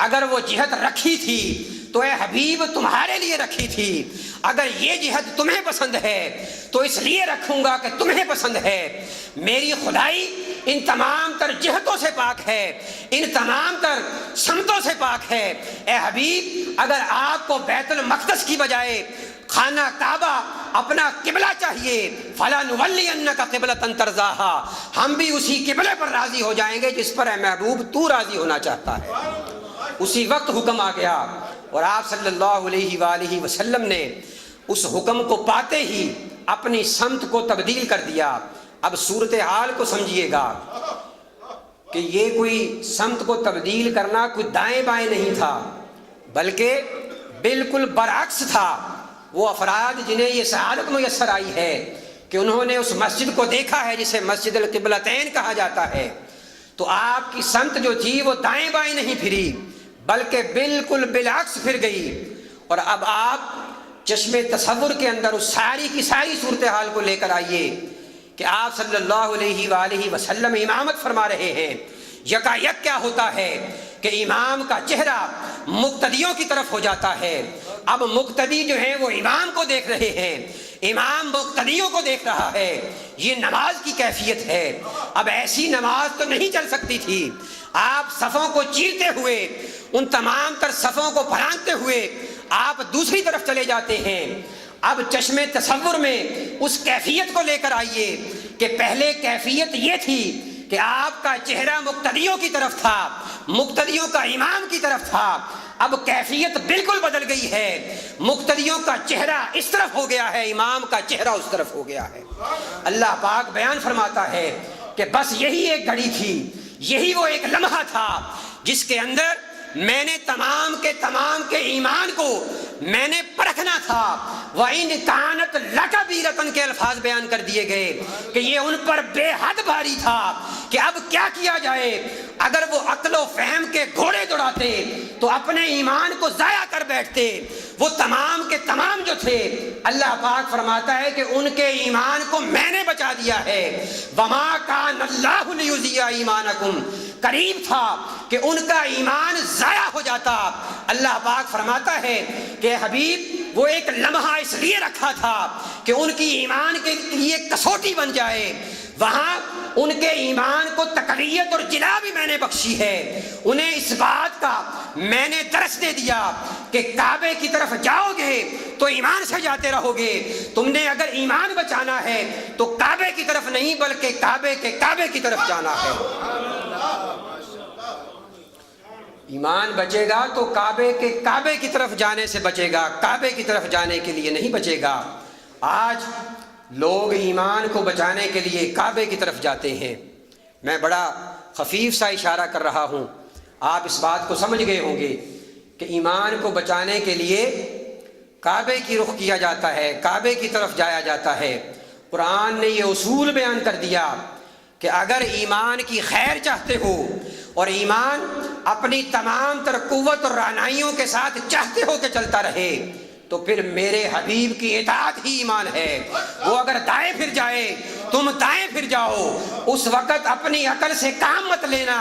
اگر وہ جہت رکھی تھی تو اے حبیب تمہارے لیے رکھی تھی، اگر یہ جہت تمہیں پسند ہے تو اس لیے رکھوں گا کہ تمہیں پسند ہے۔ میری خدائی ان تمام تر جہتوں سے پاک ہے، ان تمام تر سمتوں سے پاک ہے۔ اے حبیب اگر آپ کو بیت المقدس کی بجائے خانہ کعبہ اپنا قبلہ چاہیے، فَلَنُوَلِّيَنَّكَ قِبْلَةً تَرْضَاهَا، ہم بھی اسی قبلے پر راضی ہو جائیں گے جس پر اے محبوب تو راضی ہونا چاہتا ہے۔ اسی وقت حکم آ گیا اور آپ صلی اللہ علیہ وآلہ وسلم نے اس حکم کو پاتے ہی اپنی سمت کو تبدیل کر دیا۔ اب صورتحال کو سمجھیے گا کہ یہ کوئی سمت کو تبدیل کرنا کوئی دائیں بائیں نہیں تھا، بلکہ بالکل برعکس تھا۔ وہ افراد جنہیں یہ سعادت میسر آئی ہے کہ انہوں نے اس مسجد کو دیکھا ہے جسے مسجد القبلتین کہا جاتا ہے، تو آپ کی سمت جو تھی وہ دائیں بائیں نہیں پھری بلکہ بالکل بالعکس پھر گئی۔ اور اب آپ چشم تصور کے اندر اس ساری کی ساری صورتحال کو لے کر آئیے کہ آپ صلی اللہ علیہ وآلہ وسلم امامت فرما رہے ہیں۔ یکا یک کیا ہوتا ہے کہ امام کا چہرہ مقتدیوں کی طرف ہو جاتا ہے۔ اب مقتدی جو ہیں وہ امام کو دیکھ رہے ہیں، امام مقتدیوں کو دیکھ رہا ہے۔ یہ نماز کی کیفیت ہے۔ اب ایسی نماز تو نہیں چل سکتی تھی۔ آپ صفوں کو چیرتے ہوئے، ان تمام تر صفوں کو پھرانتے ہوئے آپ دوسری طرف چلے جاتے ہیں۔ اب چشم تصور میں اس کیفیت کو لے کر آئیے کہ پہلے کیفیت یہ تھی کہ آپ کا چہرہ مقتدیوں کی طرف تھا، مقتدیوں کا امام کی طرف تھا۔ اب کیفیت بالکل بدل گئی ہے، مقتدیوں کا چہرہ اس طرف ہو گیا ہے، امام کا چہرہ اس طرف ہو گیا ہے۔ اللہ پاک بیان فرماتا ہے کہ بس یہی ایک گھڑی تھی، یہی وہ ایک لمحہ تھا جس کے اندر میں نے تمام کے ایمان کو میں نے پرکھنا تھا۔ وَإِنْ كَانَتْ لَكَبِيرَةً کے الفاظ بیان کر دیے گئے کہ یہ ان پر بے حد بھاری تھا کہ اب کیا کیا جائے۔ اگر وہ عقل و فہم کے گھوڑے دوڑاتے تو اپنے ایمان کو ضائع کر بیٹھتے۔ وہ تمام کے تمام جو تھے، اللہ پاک فرماتا ہے کہ ان کے ایمان کو میں نے بچا دیا ہے۔ وَمَا كَانَ اللَّهُ لِيُضِيعَ إِيمَانَكُمْ، قریب تھا کہ ان کا ایمان ضائع ہو جاتا۔ اللہ پاک فرماتا ہے کہ حبیب وہ ایک لمحہ اس لیے رکھا تھا کہ ان کی ایمان کے لیے کسوٹی بن جائے۔ وہاں ان کے ایمان کو تقویت اور جلا بھی میں نے بخشی ہے۔ انہیں اس بات کا میں نے درس دے دیا کہ کعبے کی طرف جاؤ گے تو ایمان سے جاتے رہو گے، تم نے اگر ایمان بچانا ہے تو کعبے کی طرف نہیں بلکہ کعبے کی طرف جانا ہے۔ ایمان بچے گا تو کعبے کی طرف جانے سے بچے گا، کعبے کی طرف جانے کے لیے نہیں بچے گا۔ آج لوگ ایمان کو بچانے کے لیے کعبے کی طرف جاتے ہیں۔ میں بڑا خفیف سا اشارہ کر رہا ہوں، آپ اس بات کو سمجھ گئے ہوں گے کہ ایمان کو بچانے کے لیے کعبے کی رخ کیا جاتا ہے، کعبے کی طرف جایا جاتا ہے۔ قرآن نے یہ اصول بیان کر دیا کہ اگر ایمان کی خیر چاہتے ہو اور ایمان اپنی تمام تر قوت اور رعنائیوں کے ساتھ چاہتے ہو کہ چلتا رہے تو پھر میرے حبیب کی اطاعت ہی ایمان ہے۔ وہ اگر دائیں پھر جائے تم دائیں پھر جاؤ۔ اس وقت اپنی عقل سے کام مت لینا،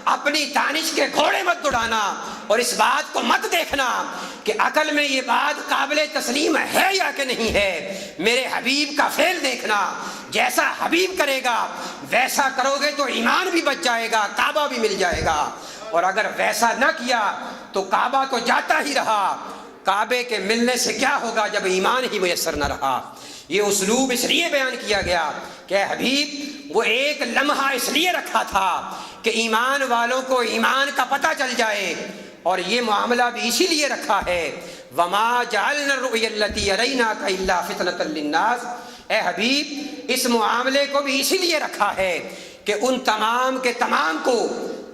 اپنی دانش کے گھوڑے مت دوڑانا، اور اس بات کو مت دیکھنا کہ عقل میں یہ بات قابل تسلیم ہے یا کہ نہیں ہے۔ میرے حبیب کا فعل دیکھنا، جیسا حبیب کرے گا ویسا کرو گے تو ایمان بھی بچ جائے گا، کعبہ بھی مل جائے گا۔ اور اگر ویسا نہ کیا تو کعبہ تو جاتا ہی رہا، کعبے کے ملنے سے کیا ہوگا جب ایمان ہی میسر نہ رہا۔ یہ اسلوب اس لیے بیان کیا گیا کہ اے حبیب وہ ایک لمحہ اس لیے رکھا تھا کہ ایمان والوں کو ایمان کا پتہ چل جائے، اور یہ معاملہ بھی اسی لیے رکھا ہے وَمَا جَعَلْنَا الرُّؤْيَا الَّتِي أَرَيْنَاكَ إِلَّا فِتْنَةً لِلنَّاسِ۔ اے حبیب اس معاملے کو بھی اسی لیے رکھا ہے کہ ان تمام کے تمام کو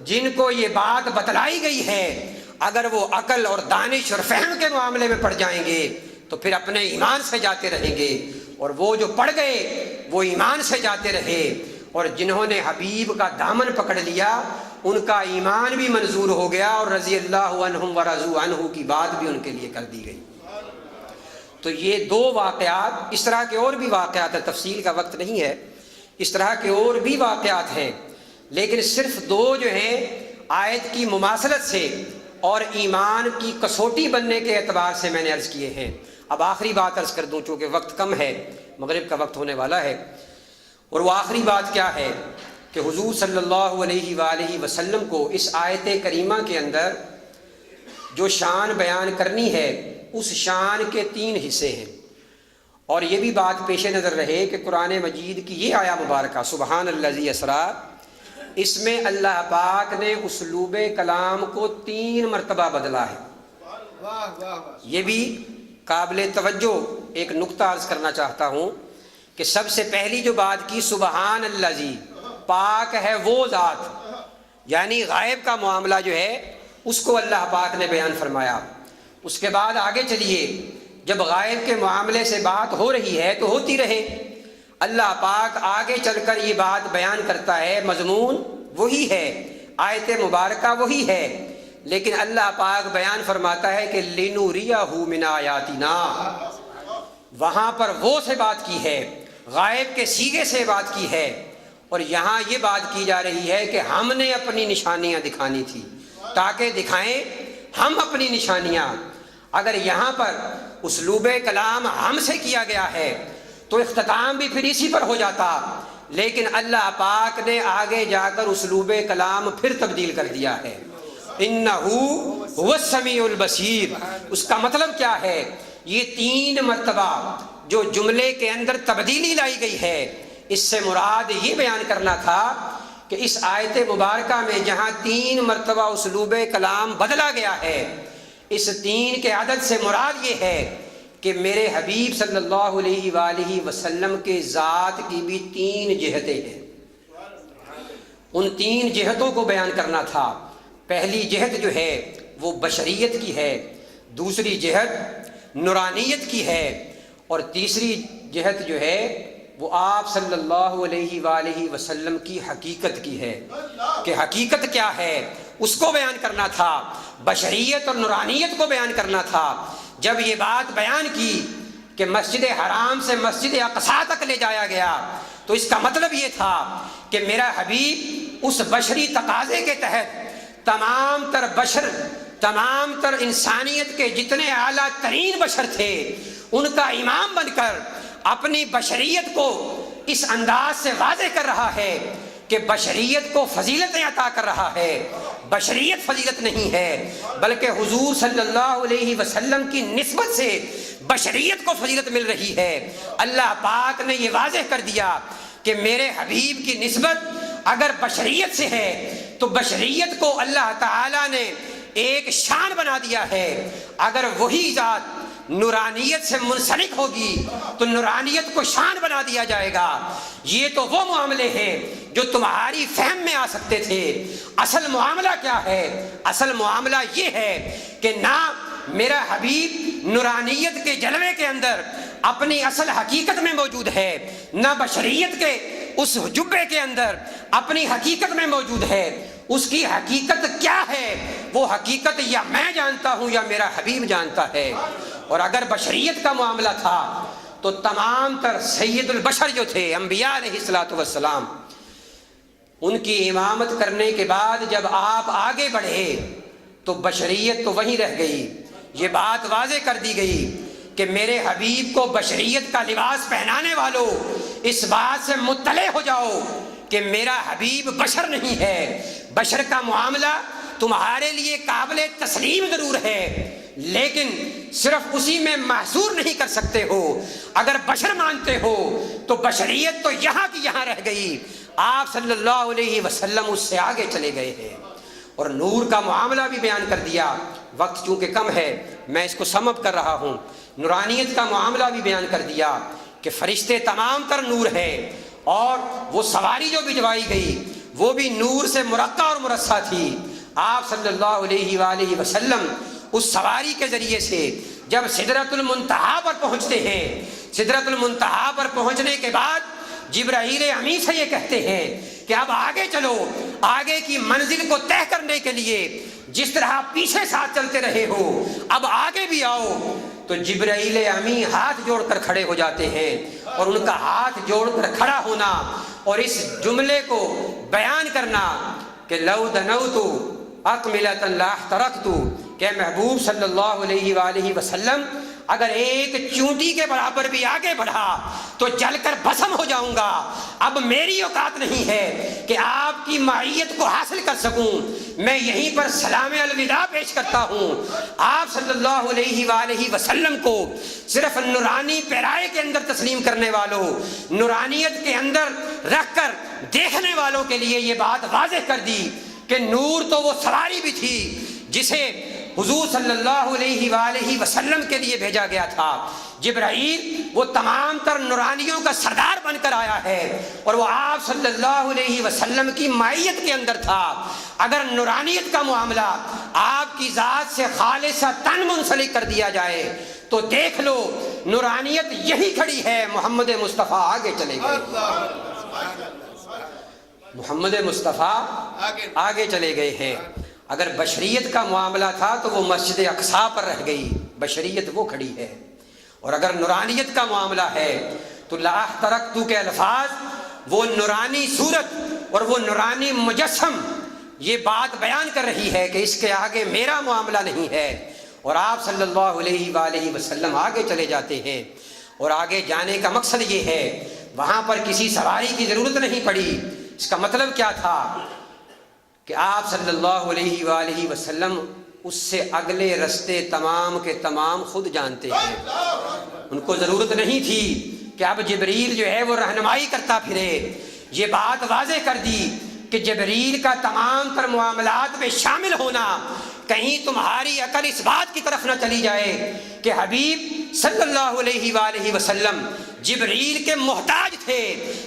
جن کو یہ بات بتلائی گئی ہے اگر وہ عقل اور دانش اور فہم کے معاملے میں پڑ جائیں گے تو پھر اپنے ایمان سے جاتے رہیں گے، اور وہ جو پڑ گئے وہ ایمان سے جاتے رہے، اور جنہوں نے حبیب کا دامن پکڑ لیا ان کا ایمان بھی منظور ہو گیا، اور رضی اللہ عنہم ورضوا عنہ کی بات بھی ان کے لیے کر دی گئی۔ تو یہ دو واقعات، اس طرح کے اور بھی واقعات ہیں، تفصیل کا وقت نہیں ہے، اس طرح کے اور بھی واقعات ہیں، لیکن صرف دو جو ہیں آیت کی مماثلت سے اور ایمان کی کسوٹی بننے کے اعتبار سے میں نے عرض کیے ہیں۔ اب آخری بات عرض کر دوں چونکہ وقت کم ہے، مغرب کا وقت ہونے والا ہے، اور وہ آخری بات کیا ہے کہ حضور صلی اللہ علیہ وآلہ وسلم کو اس آیت کریمہ کے اندر جو شان بیان کرنی ہے اس شان کے 3 حصے ہیں، اور یہ بھی بات پیش نظر رہے کہ قرآن مجید کی یہ آیہ مبارکہ سبحان الذی اسریٰ، اس میں اللہ پاک نے اسلوب کلام کو 3 مرتبہ بدلا ہے۔ یہ بھی قابل توجہ ایک نقطہ عرض کرنا چاہتا ہوں کہ سب سے پہلی جو بات کی سبحان الذی، پاک ہے وہ ذات، یعنی غائب کا معاملہ جو ہے اس کو اللہ پاک نے بیان فرمایا۔ اس کے بعد آگے چلیے، جب غائب کے معاملے سے بات ہو رہی ہے تو ہوتی رہے، اللہ پاک آگے چل کر یہ بات بیان کرتا ہے، مضمون وہی ہے، آیت مبارکہ وہی ہے، لیکن اللہ پاک بیان فرماتا ہے کہ لِنُرِيَهُ مِنْ آیَاتِنَا، وہاں پر وہ سے بات کی ہے، غائب کے صیغے سے بات کی ہے، اور یہاں یہ بات کی جا رہی ہے کہ ہم نے اپنی نشانیاں دکھانی تھی تاکہ دکھائیں ہم اپنی نشانیاں۔ اگر یہاں پر اسلوب کلام ہم سے کیا گیا ہے تو اختتام بھی پھر اسی پر ہو جاتا، لیکن اللہ پاک نے آگے جا کر اسلوب کلام پھر تبدیل کر دیا ہے، انہو هو السمیع البصیر۔ اس کا مطلب کیا ہے؟ یہ 3 مرتبہ جو جملے کے اندر تبدیلی لائی گئی ہے، اس سے مراد یہ بیان کرنا تھا کہ اس آیت مبارکہ میں جہاں 3 مرتبہ اسلوب کلام بدلا گیا ہے، اس 3 کے عدد سے مراد یہ ہے کہ میرے حبیب صلی اللہ علیہ وآلہ وسلم کے ذات کی بھی 3 جہتیں ہیں، ان 3 جہتوں کو بیان کرنا تھا۔ پہلی جہت جو ہے وہ بشریت کی ہے، دوسری جہت نورانیت کی ہے، اور تیسری جہت جو ہے وہ آپ صلی اللہ علیہ وآلہ وسلم کی حقیقت کی ہے، کہ حقیقت کیا ہے اس کو بیان کرنا تھا، بشریت اور نورانیت کو بیان کرنا تھا۔ جب یہ بات بیان کی کہ مسجد حرام سے مسجد اقصیٰ تک لے جایا گیا تو اس کا مطلب یہ تھا کہ میرا حبیب اس بشری تقاضے کے تحت تمام تر بشر، تمام تر انسانیت کے جتنے اعلیٰ ترین بشر تھے ان کا امام بن کر اپنی بشریت کو اس انداز سے واضح کر رہا ہے کہ بشریت کو فضیلتیں عطا کر رہا ہے۔ بشریت فضیلت نہیں ہے بلکہ حضور صلی اللہ علیہ وسلم کی نسبت سے بشریت کو فضیلت مل رہی ہے۔ اللہ پاک نے یہ واضح کر دیا کہ میرے حبیب کی نسبت اگر بشریت سے ہے تو بشریت کو اللہ تعالی نے ایک شان بنا دیا ہے، اگر وہی ذات نورانیت سے منسلک ہوگی تو نورانیت کو شان بنا دیا جائے گا۔ یہ تو وہ معاملے ہیں جو تمہاری فہم میں آ سکتے تھے۔ اصل معاملہ کیا ہے؟ اصل معاملہ یہ ہے کہ نہ میرا حبیب نورانیت کے جلوے کے اندر اپنی اصل حقیقت میں موجود ہے، نہ بشریت کے اس جبے کے اندر اپنی حقیقت میں موجود ہے۔ اس کی حقیقت کیا ہے؟ وہ حقیقت یا میں جانتا ہوں یا میرا حبیب جانتا ہے۔ اور اگر بشریت کا معاملہ تھا تو تمام تر سید البشر جو تھے انبیاء علیہ الصلوۃ والسلام، ان کی امامت کرنے کے بعد جب آپ آگے بڑھے تو بشریت تو وہیں رہ گئی۔ یہ بات واضح کر دی گئی کہ میرے حبیب کو بشریت کا لباس پہنانے والوں اس بات سے مطلع ہو جاؤ کہ میرا حبیب بشر نہیں ہے۔ بشر کا معاملہ تمہارے لیے قابل تسلیم ضرور ہے لیکن صرف اسی میں محصور نہیں کر سکتے ہو۔ اگر بشر مانتے ہو تو بشریت تو یہاں کی یہاں رہ گئی، آپ صلی اللہ علیہ وسلم اس سے آگے چلے گئے ہیں۔ اور نور کا معاملہ بھی بیان کر دیا، وقت چونکہ کم ہے میں اس کو سم اپ کر رہا ہوں۔ نورانیت کا معاملہ بھی بیان کر دیا کہ فرشتے تمام تر نور ہیں، اور وہ سواری جو بھجوائی گئی وہ بھی نور سے مرقع اور مرصع تھی۔ آپ صلی اللہ علیہ وآلہ وسلم اس سواری کے ذریعے سے جب سدرۃ المنتہا پر پہنچتے ہیں، سدرۃ المنتہا پر پہنچنے کے بعد جبرائیل امین سے یہ کہتے ہیں کہ اب آگے چلو، آگے کی منزل کو طے کرنے کے لیے جس طرح پیچھے ساتھ چلتے رہے ہو اب آگے بھی آؤ۔ تو جبرائیل امین ہاتھ جوڑ کر کھڑے ہو جاتے ہیں، اور ان کا ہاتھ جوڑ کر کھڑا ہونا اور اس جملے کو بیان کرنا کہ لو دنوت اکملۃ لا احترقت، کہ محبوب صلی اللہ علیہ وآلہ وسلم اگر ایک چونٹی کے برابر بھی آگے بڑھا تو جل کر بھسم ہو جاؤں گا۔ اب میری اوقات نہیں ہے کہ آپ کی معیت کو حاصل کر سکوں، میں یہیں پر سلام الوداع پیش کرتا ہوں۔ آپ صلی اللہ علیہ وآلہ وسلم کو صرف نورانی پیرائے کے اندر تسلیم کرنے والوں، نورانیت کے اندر رکھ کر دیکھنے والوں کے لیے یہ بات واضح کر دی کہ نور تو وہ سواری بھی تھی جسے حضور صلی اللہ علیہ وآلہ وسلم کے لیے بھیجا گیا تھا۔ جبرائیل وہ تمام تر نورانیوں کا سردار بن کر آیا ہے اور وہ آپ صلی اللہ علیہ وسلم کی معیت کے اندر تھا۔ اگر نورانیت کا معاملہ آپ کی ذات سے خالصتاً منسلک کر دیا جائے تو دیکھ لو نورانیت یہی کھڑی ہے، محمد مصطفیٰ آگے چلے گئے، محمد مصطفیٰ آگے چلے گئے ہیں۔ اگر بشریت کا معاملہ تھا تو وہ مسجد اقصیٰ پر رہ گئی، بشریت وہ کھڑی ہے، اور اگر نورانیت کا معاملہ ہے تو لا احترقت کے الفاظ، وہ نورانی صورت اور وہ نورانی مجسم یہ بات بیان کر رہی ہے کہ اس کے آگے میرا معاملہ نہیں ہے، اور آپ صلی اللہ علیہ وآلہ وسلم آگے چلے جاتے ہیں۔ اور آگے جانے کا مقصد یہ ہے، وہاں پر کسی سواری کی ضرورت نہیں پڑی۔ اس کا مطلب کیا تھا کہ آپ صلی اللہ علیہ وآلہ وسلم اس سے اگلے رستے تمام کے تمام خود جانتے ہیں، ان کو ضرورت نہیں تھی کہ اب جبریل جو ہے وہ رہنمائی کرتا پھرے۔ یہ بات واضح کر دی کہ جبریل کا تمام تر معاملات میں شامل ہونا کہیں تمہاری عقل اس بات کی طرف نہ چلی جائے کہ حبیب صلی اللہ علیہ وآلہ وسلم جبریل کے محتاج تھے۔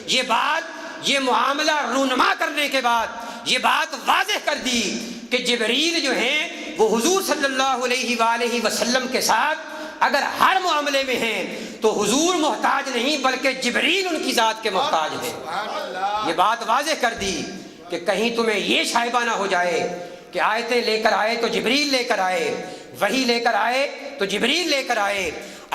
یہ بات، یہ معاملہ رونما کرنے کے بعد یہ بات واضح کر دی کہ جبریل جو ہیں وہ حضور صلی اللہ علیہ وآلہ وسلم کے ساتھ اگر ہر معاملے میں ہیں تو حضور محتاج نہیں بلکہ جبریل ان کی ذات کے محتاج ہے۔ یہ بات واضح کر دی کہ کہیں تمہیں یہ شائبہ نہ ہو جائے کہ آیتیں لے کر آئے تو جبریل لے کر آئے، وحی لے کر آئے تو جبریل لے کر آئے۔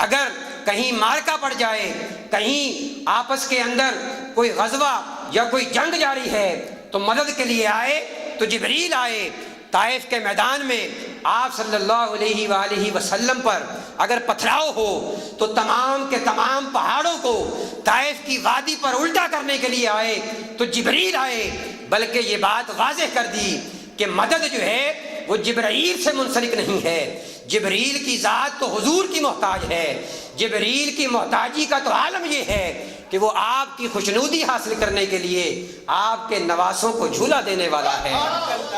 اگر کہیں مارکا پڑ جائے، کہیں آپس کے اندر کوئی غزوہ یا کوئی جنگ جاری ہے تو مدد کے لیے آئے تو جبریل آئے۔ طائف کے میدان میں آپ صلی اللہ علیہ وآلہ وسلم پر اگر پتھراؤ ہو تو تمام کے تمام پہاڑوں کو طائف کی وادی پر الٹا کرنے کے لیے آئے تو جبریل آئے، بلکہ یہ بات واضح کر دی کہ مدد جو ہے وہ جبرائیل سے منسلک نہیں ہے، جبریل کی ذات تو حضور کی محتاج ہے۔ جبریل کی محتاجی کا تو عالم یہ ہے کہ وہ آپ کی خوشنودی حاصل کرنے کے لیے آپ کے نواسوں کو جھولا دینے والا ہے۔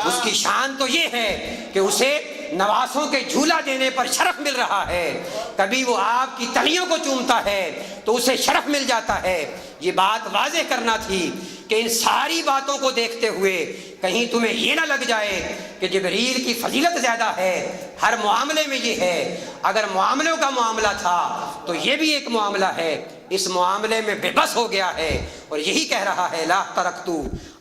اس کی شان تو یہ ہے کہ اسے نواسوں کے جھولا دینے پر شرف مل رہا ہے، کبھی وہ آپ کی تلیوں کو چومتا ہے تو اسے شرف مل جاتا ہے۔ یہ بات واضح کرنا تھی کہ ان ساری باتوں کو دیکھتے ہوئے کہیں تمہیں یہ نہ لگ جائے کہ جبریل کی فضیلت زیادہ ہے، ہر معاملے میں یہ ہے۔ اگر معاملوں کا معاملہ تھا تو یہ بھی ایک معاملہ ہے، اس معاملے میں بے بس ہو گیا ہے اور یہی کہہ رہا ہے لا احترقت،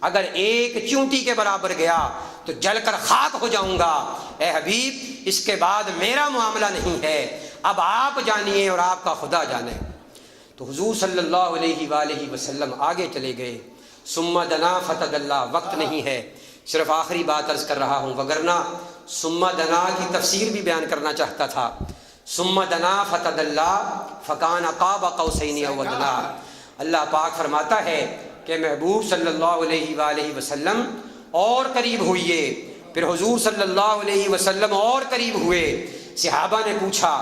اگر ایک چونٹی کے برابر گیا تو جل کر خاک ہو جاؤں گا۔ اے حبیب اس کے بعد میرا معاملہ نہیں ہے، اب آپ جانیے اور آپ کا خدا جانے۔ تو حضور صلی اللہ علیہ وآلہ وسلم آگے چلے گئے۔ ثم دنا فتدلی، وقت نہیں ہے، صرف آخری بات عرض کر رہا ہوں، وگرنہ ثم دنا کی تفسیر بھی بیان کرنا چاہتا تھا۔ ثم دنا فتدلی فکان قاب قوسین او ادنی، اللہ پاک فرماتا ہے کہ محبوب صلی اللہ علیہ وآلہ وسلم اور قریب ہوئیے، پھر حضور صلی اللہ علیہ وسلم اور قریب ہوئے۔ صحابہ نے پوچھا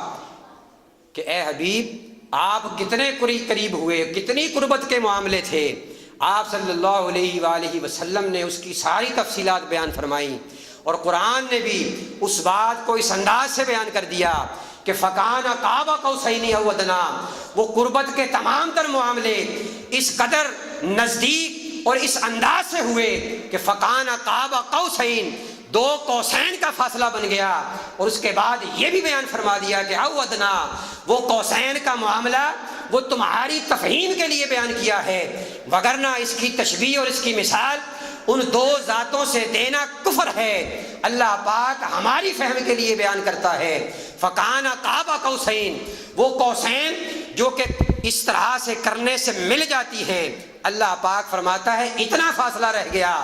کہ اے حبیب آپ کتنے قریب ہوئے، کتنی قربت کے معاملے تھے؟ آپ صلی اللہ علیہ وآلہ وسلم نے اس کی ساری تفصیلات بیان فرمائیں، اور قرآن نے بھی اس بات کو اس انداز سے بیان کر دیا کہ فکان قاب قوسین او ادنی، وہ قربت کے تمام تر معاملے اس قدر نزدیک اور اس انداز سے ہوئے کہ فکان قاب قوسین، دو قوسین کا فاصلہ بن گیا، اور اس کے بعد یہ بھی بیان فرما دیا کہ او ادنی، وہ قوسین کا معاملہ وہ تمہاری تفہیم کے لیے بیان کیا ہے، وگرنہ اس کی تشبیہ اور اس کی مثال ان دو ذاتوں سے دینا کفر ہے۔ اللہ پاک ہماری فہم کے لیے بیان کرتا ہے فکان قاب قوسین، وہ قوسین جو کہ اس طرح سے کرنے سے مل جاتی ہیں، اللہ پاک فرماتا ہے اتنا فاصلہ رہ گیا،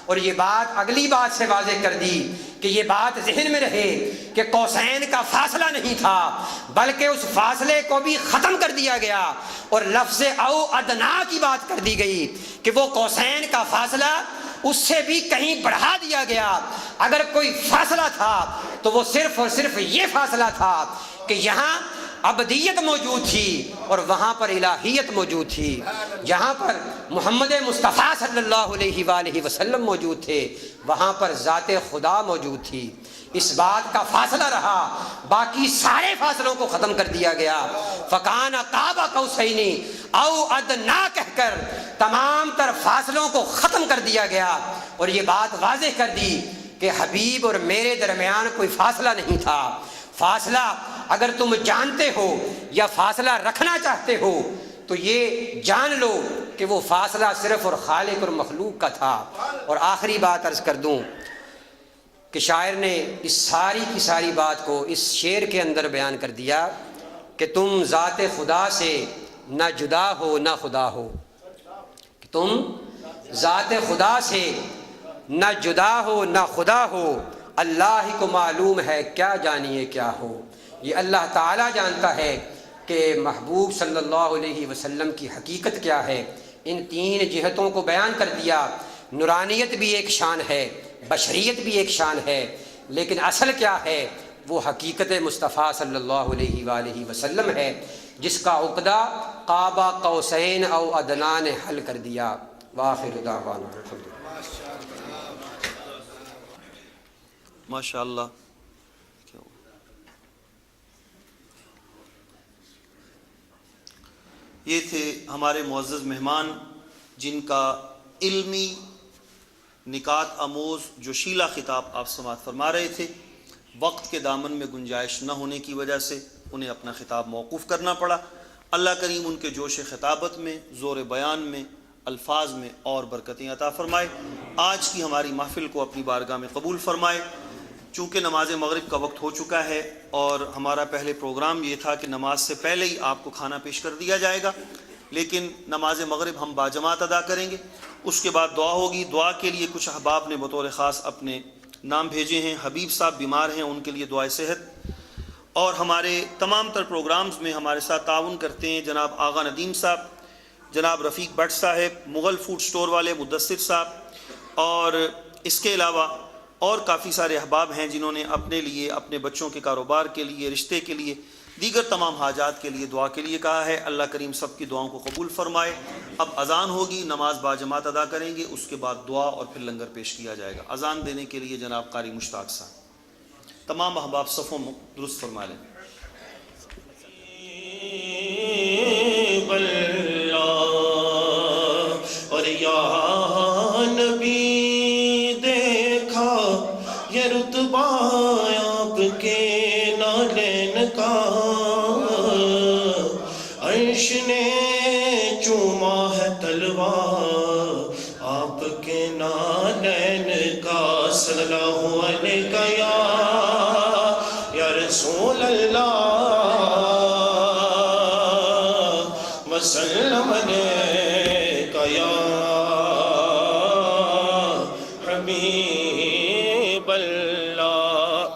اور یہ بات اگلی بات سے واضح کر دی کہ یہ بات ذہن میں رہے کہ قوسین کا فاصلہ نہیں تھا، بلکہ اس فاصلے کو بھی ختم کر دیا گیا اور لفظ او ادنا کی بات کر دی گئی کہ وہ قوسین کا فاصلہ اس سے بھی کہیں بڑھا دیا گیا۔ اگر کوئی فاصلہ تھا تو وہ صرف اور صرف یہ فاصلہ تھا کہ یہاں ابدیت موجود تھی اور وہاں پر الہیت موجود تھی، جہاں پر محمد مصطفیٰ صلی اللہ علیہ وآلہ وسلم موجود تھے وہاں پر ذات خدا موجود تھی۔ اس بات کا فاصلہ رہا، باقی سارے فاصلوں کو ختم کر دیا گیا۔ فکان قاب قوسین او ادنا کہہ کر تمام تر فاصلوں کو ختم کر دیا گیا اور یہ بات واضح کر دی کہ حبیب اور میرے درمیان کوئی فاصلہ نہیں تھا۔ فاصلہ اگر تم جانتے ہو یا فاصلہ رکھنا چاہتے ہو تو یہ جان لو کہ وہ فاصلہ صرف اور خالق اور مخلوق کا تھا۔ اور آخری بات عرض کر دوں کہ شاعر نے اس ساری کی ساری بات کو اس شعر کے اندر بیان کر دیا کہ تم ذات خدا سے نہ جدا ہو نہ خدا ہو، کہ تم ذات خدا سے نہ جدا ہو نہ خدا ہو، اللہ ہی کو معلوم ہے کیا جانیے کیا ہو۔ یہ اللہ تعالیٰ جانتا ہے کہ محبوب صلی اللہ علیہ وسلم کی حقیقت کیا ہے۔ ان تین جہتوں کو بیان کر دیا۔ نورانیت بھی ایک شان ہے، بشریت بھی ایک شان ہے، لیکن اصل کیا ہے؟ وہ حقیقت مصطفیٰ صلی اللہ علیہ وآلہ وسلم ہے، جس کا عقدہ قاب قوسین او ادنا نے حل کر دیا۔ وآخر دعوانا الحمدللہ۔ ماشاء اللہ۔ یہ تھے ہمارے معزز مہمان جن کا علمی نکات آموز جو شیلا خطاب آپ سماعت فرما رہے تھے۔ وقت کے دامن میں گنجائش نہ ہونے کی وجہ سے انہیں اپنا خطاب موقوف کرنا پڑا۔ اللہ کریم ان کے جوش خطابت میں، زور بیان میں، الفاظ میں اور برکتیں عطا فرمائے۔ آج کی ہماری محفل کو اپنی بارگاہ میں قبول فرمائے۔ چونکہ نماز مغرب کا وقت ہو چکا ہے اور ہمارا پہلے پروگرام یہ تھا کہ نماز سے پہلے ہی آپ کو کھانا پیش کر دیا جائے گا، لیکن نماز مغرب ہم باجماعت ادا کریں گے۔ اس کے بعد دعا ہوگی۔ دعا کے لیے کچھ احباب نے بطور خاص اپنے نام بھیجے ہیں۔ حبیب صاحب بیمار ہیں، ان کے لیے دعائے صحت۔ اور ہمارے تمام تر پروگرامز میں ہمارے ساتھ تعاون کرتے ہیں جناب آغا ندیم صاحب، جناب رفیق بٹ صاحب، مغل فوڈ سٹور والے مدثر صاحب، اور اس کے علاوہ اور کافی سارے احباب ہیں جنہوں نے اپنے لیے، اپنے بچوں کے کاروبار کے لیے، رشتے کے لیے، دیگر تمام حاجات کے لیے دعا کے لیے کہا ہے۔ اللہ کریم سب کی دعاؤں کو قبول فرمائے۔ اب اذان ہوگی، نماز باجماعت ادا کریں گے، اس کے بعد دعا اور پھر لنگر پیش کیا جائے گا۔ اذان دینے کے لیے جناب قاری مشتاق صاحب۔ تمام احباب صفوں درست فرما لیں۔ اور یا نبی دیکھا یہ رتبہ آپ کے نالین کا، عرش نے چوما ہے تلوا آپ کے نالین کا، صلی اللہ علیہ یا رسول اللہ وسلم علیکہ یا حبیب اللہ۔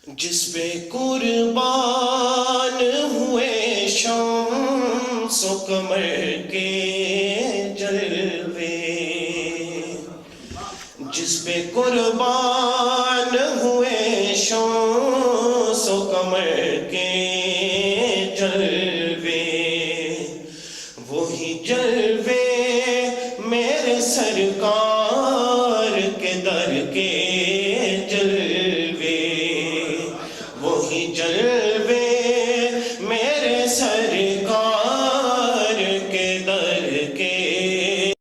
جس پہ قربان ہوئے شمس و قمر کے جلوے، جس پہ قربان ہوئے شمس و قمر